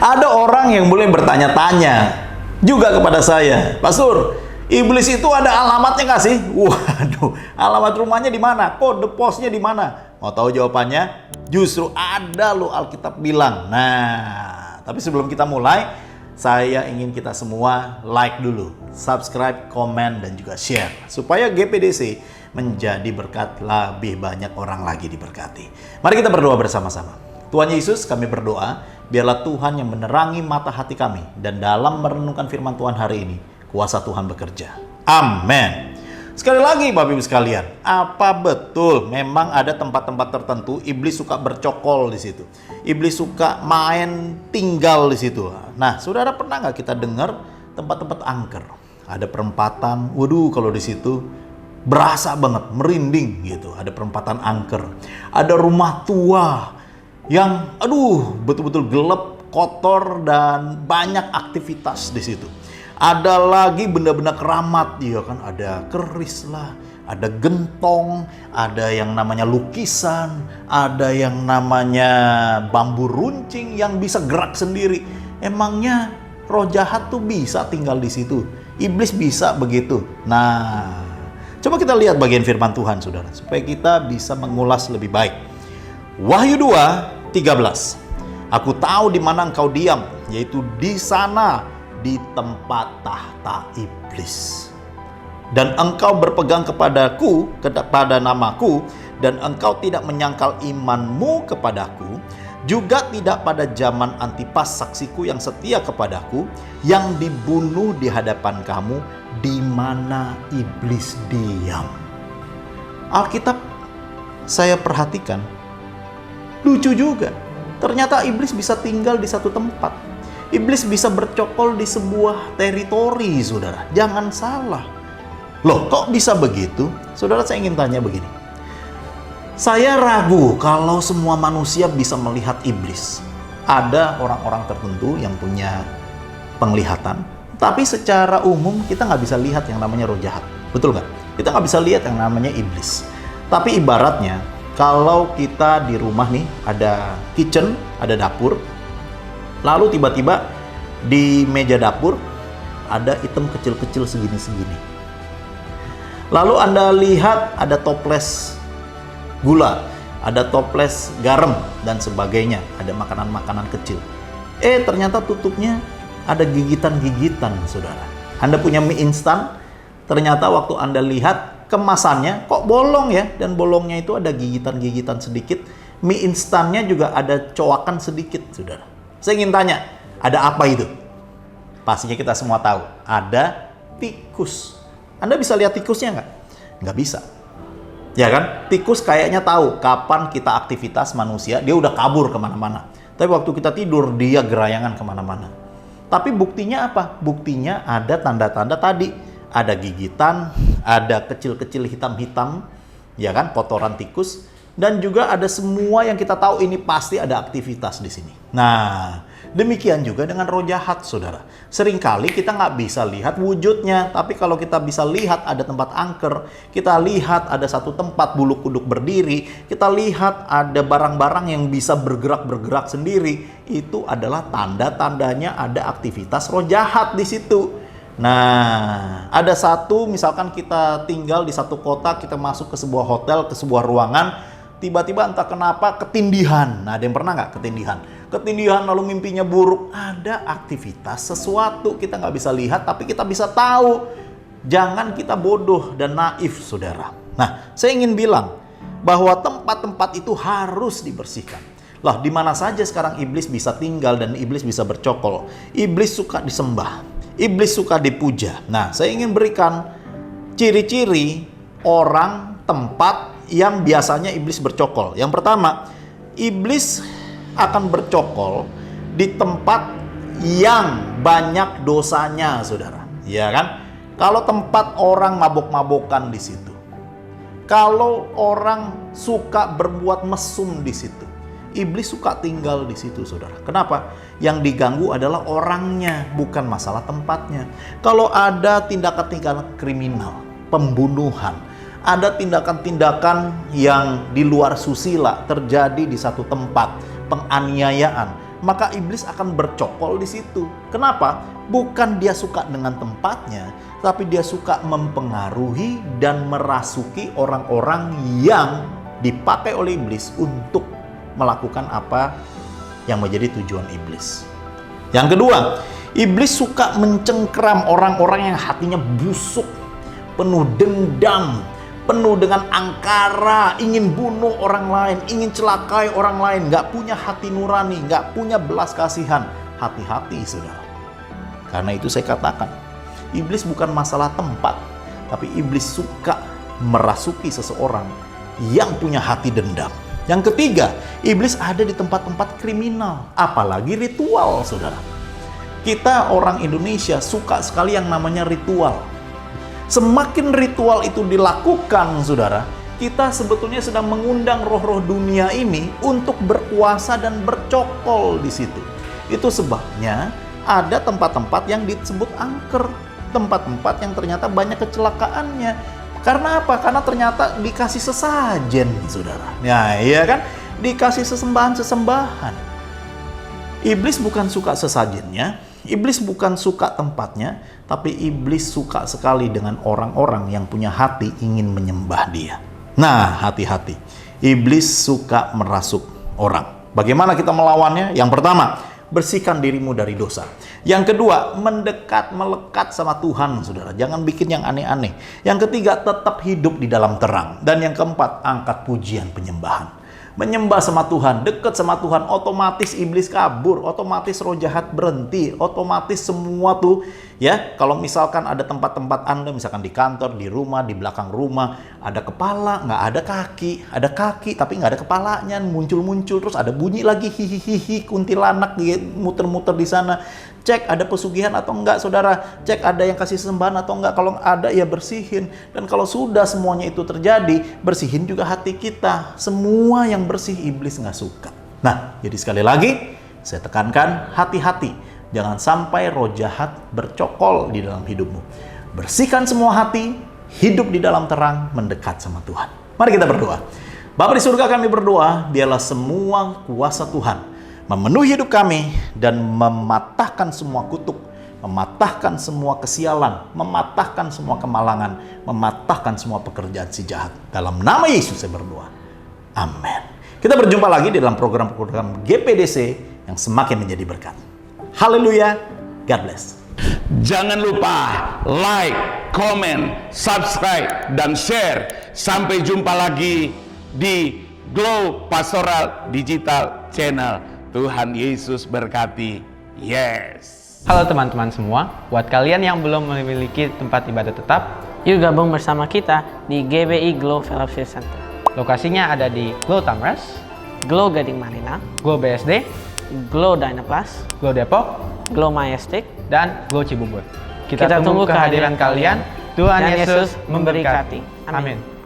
Ada orang yang boleh bertanya-tanya juga kepada saya, Pastor, iblis itu ada alamatnya nggak sih? Waduh, alamat rumahnya di mana? Kode posnya di mana? Mau tahu jawabannya? Justru ada loh, Alkitab bilang. Nah, tapi sebelum kita mulai, saya ingin kita semua like dulu, subscribe, komen, dan juga share. Supaya GPDC menjadi berkat, lebih banyak orang lagi diberkati. Mari kita berdoa bersama-sama. Tuhan Yesus, kami berdoa, biarlah Tuhan yang menerangi mata hati kami. Dan dalam merenungkan firman Tuhan hari ini, kuasa Tuhan bekerja. Amin. Sekali lagi Bapak Ibu sekalian, apa betul memang ada tempat-tempat tertentu iblis suka bercokol di situ? Iblis suka main tinggal di situ. Nah, saudara pernah nggak kita dengar tempat-tempat angker? Ada perempatan, waduh kalau di situ berasa banget, merinding gitu. Ada perempatan angker. Ada rumah tua yang betul-betul gelap, kotor, dan banyak aktivitas di situ. Ada lagi benda-benda keramat, ya kan? Ada keris lah, ada gentong, ada yang namanya lukisan, ada yang namanya bambu runcing yang bisa gerak sendiri. Emangnya roh jahat tuh bisa tinggal di situ? Iblis bisa begitu? Nah, coba kita lihat bagian firman Tuhan, saudara, supaya kita bisa mengulas lebih baik. Wahyu 2:13. Aku tahu di mana engkau diam, yaitu di sana, di tempat tahta iblis. Dan engkau berpegang kepadaku, kepada namaku, dan engkau tidak menyangkal imanmu kepadaku, juga tidak pada zaman Antipas saksiku yang setia kepadaku, yang dibunuh di hadapan kamu, di mana iblis diam. Alkitab saya perhatikan, lucu juga. Ternyata iblis bisa tinggal di satu tempat. Iblis bisa bercokol di sebuah teritori, saudara. Jangan salah. Loh, kok bisa begitu? Saudara, saya ingin tanya begini. Saya ragu kalau semua manusia bisa melihat iblis. Ada orang-orang tertentu yang punya penglihatan, tapi secara umum kita nggak bisa lihat yang namanya roh jahat. Betul nggak? Kita nggak bisa lihat yang namanya iblis. Tapi ibaratnya, kalau kita di rumah nih, ada kitchen, ada dapur, lalu tiba-tiba di meja dapur ada item kecil-kecil segini-segini. Lalu Anda lihat ada toples gula, ada toples garam, dan sebagainya. Ada makanan-makanan kecil. Ternyata tutupnya ada gigitan-gigitan, saudara. Anda punya mie instan, ternyata waktu Anda lihat kemasannya kok bolong ya, dan bolongnya itu ada gigitan-gigitan sedikit. Mie instannya juga ada coakan sedikit, saudara. Saya ingin tanya, ada apa itu? Pastinya kita semua tahu, ada tikus. Anda bisa lihat tikusnya nggak? Nggak bisa. Ya kan? Tikus kayaknya tahu kapan kita aktivitas manusia, dia udah kabur kemana-mana. Tapi waktu kita tidur, dia gerayangan kemana-mana. Tapi buktinya apa? Buktinya ada tanda-tanda tadi. Ada gigitan, ada kecil-kecil hitam-hitam, ya kan, kotoran tikus, dan juga ada semua yang kita tahu ini pasti ada aktivitas di sini. Nah, demikian juga dengan roh jahat, saudara. Seringkali kita nggak bisa lihat wujudnya, tapi kalau kita bisa lihat ada tempat angker, kita lihat ada satu tempat bulu kuduk berdiri, kita lihat ada barang-barang yang bisa bergerak-bergerak sendiri, itu adalah tanda-tandanya ada aktivitas roh jahat di situ. Nah, ada satu, misalkan kita tinggal di satu kota, kita masuk ke sebuah hotel, ke sebuah ruangan, tiba-tiba entah kenapa ketindihan. Nah, ada yang pernah nggak ketindihan? Ketindihan lalu mimpinya buruk. Ada aktivitas sesuatu, kita nggak bisa lihat, tapi kita bisa tahu. Jangan kita bodoh dan naif, saudara. Nah, saya ingin bilang bahwa tempat-tempat itu harus dibersihkan. Lah, di mana saja sekarang iblis bisa tinggal dan iblis bisa bercokol. Iblis suka disembah. Iblis suka dipuja. Nah, saya ingin berikan ciri-ciri orang, tempat yang biasanya iblis bercokol. Yang pertama, iblis akan bercokol di tempat yang banyak dosanya, saudara. Ya kan? Kalau tempat orang mabok-mabokan di situ. Kalau orang suka berbuat mesum di situ. Iblis suka tinggal di situ, saudara. Kenapa? Yang diganggu adalah orangnya, bukan masalah tempatnya. Kalau ada tindakan-tindakan kriminal, pembunuhan, ada tindakan-tindakan yang di luar susila terjadi di satu tempat, penganiayaan, maka iblis akan bercokol di situ. Kenapa? Bukan dia suka dengan tempatnya, tapi dia suka mempengaruhi dan merasuki orang-orang yang dipakai oleh iblis untuk melakukan apa yang menjadi tujuan iblis. Yang kedua, iblis suka mencengkeram orang-orang yang hatinya busuk, penuh dendam, penuh dengan angkara, ingin bunuh orang lain, ingin celakai orang lain, nggak punya hati nurani, nggak punya belas kasihan. Hati-hati, saudara. Karena itu saya katakan, iblis bukan masalah tempat, tapi iblis suka merasuki seseorang yang punya hati dendam. Yang ketiga, iblis ada di tempat-tempat kriminal, apalagi ritual, saudara. Kita orang Indonesia suka sekali yang namanya ritual. Semakin ritual itu dilakukan, saudara, kita sebetulnya sedang mengundang roh-roh dunia ini untuk berkuasa dan bercokol di situ. Itu sebabnya ada tempat-tempat yang disebut angker, tempat-tempat yang ternyata banyak kecelakaannya. Karena apa? Karena ternyata dikasih sesajen, saudara. Ya, iya kan? Dikasih sesembahan-sesembahan. Iblis bukan suka sesajennya, iblis bukan suka tempatnya, tapi iblis suka sekali dengan orang-orang yang punya hati ingin menyembah dia. Nah, hati-hati. Iblis suka merasuk orang. Bagaimana kita melawannya? Yang pertama, bersihkan dirimu dari dosa. Yang kedua, melekat sama Tuhan, saudara. Jangan bikin yang aneh-aneh. Yang ketiga, tetap hidup di dalam terang. Dan yang keempat, angkat pujian penyembahan. Menyembah sama Tuhan, dekat sama Tuhan, otomatis iblis kabur, otomatis roh jahat berhenti, otomatis semua tuh, ya, kalau misalkan ada tempat-tempat Anda, misalkan di kantor, di rumah, di belakang rumah, ada kepala, nggak ada kaki, tapi nggak ada kepalanya, muncul-muncul, terus ada bunyi lagi, hihihi, kuntilanak, muter-muter di sana. Cek ada pesugihan atau enggak, saudara. Cek ada yang kasih sembahan atau enggak. Kalau ada, ya bersihin. Dan kalau sudah semuanya itu terjadi, bersihin juga hati kita. Semua yang bersih iblis nggak suka. Nah, jadi sekali lagi, saya tekankan, hati-hati. Jangan sampai roh jahat bercokol di dalam hidupmu. Bersihkan semua hati, hidup di dalam terang, mendekat sama Tuhan. Mari kita berdoa. Bapa di surga, kami berdoa, biarlah semua kuasa Tuhan memenuhi hidup kami dan mematahkan semua kutuk, mematahkan semua kesialan, mematahkan semua kemalangan, mematahkan semua pekerjaan si jahat. Dalam nama Yesus saya berdoa. Amin. Kita berjumpa lagi di dalam program-program GPDC yang semakin menjadi berkat. Haleluya. God bless. Jangan lupa like, comment, subscribe, dan share. Sampai jumpa lagi di Glow Pastoral Digital Channel. Tuhan Yesus berkati. Yes. Halo teman-teman semua, buat kalian yang belum memiliki tempat ibadah tetap, yuk gabung bersama kita di GBI Glow Fellowship Center. lokasinya ada di Glow Tamres, Glow Gading Marina, Glow BSD, Glow Dynaplus, Glow Depok, Glow Majestic, dan Glow Cibubur. Kita tunggu kehadiran kalian. Tuhan Dan Yesus Yesus memberkati. memberkati. Amin. Amin.